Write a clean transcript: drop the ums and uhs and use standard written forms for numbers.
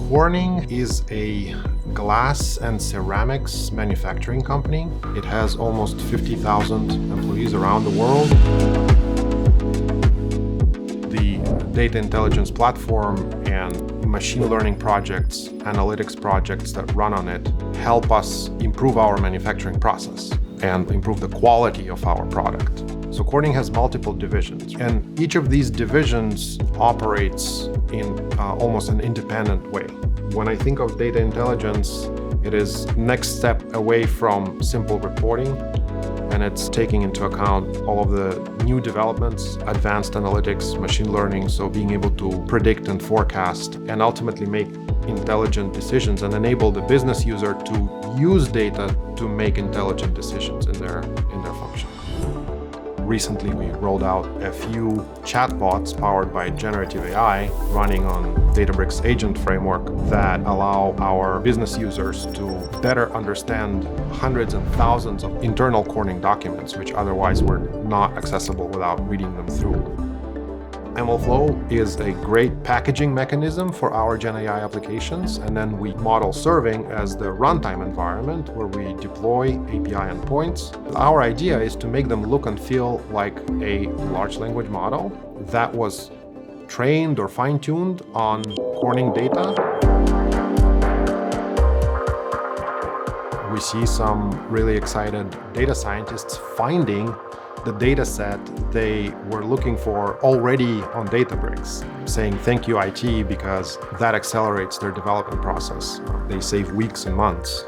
Corning is a glass and ceramics manufacturing company. It has almost 50,000 employees around the world. The data intelligence platform and machine learning projects, analytics projects that run on it help us improve our manufacturing process and improve the quality of our product. So Corning has multiple divisions, and each of these divisions operates in almost an independent way. When I think of data intelligence, it is next step away from simple reporting, and it's taking into account all of the new developments, advanced analytics, machine learning, so being able to predict and forecast and ultimately make intelligent decisions and enable the business user to use data to make intelligent decisions in their function. Recently, we rolled out a few chatbots powered by generative AI running on Databricks agent framework that allow our business users to better understand hundreds and thousands of internal Corning documents, which otherwise were not accessible without reading them through. MLflow is a great packaging mechanism for our GenAI applications, and then we model serving as the runtime environment where we deploy API endpoints. Our idea is to make them look and feel like a large language model that was trained or fine-tuned on Corning data. We see some really excited data scientists finding the data set they were looking for already on Databricks, saying thank you IT because that accelerates their development process. They save weeks and months.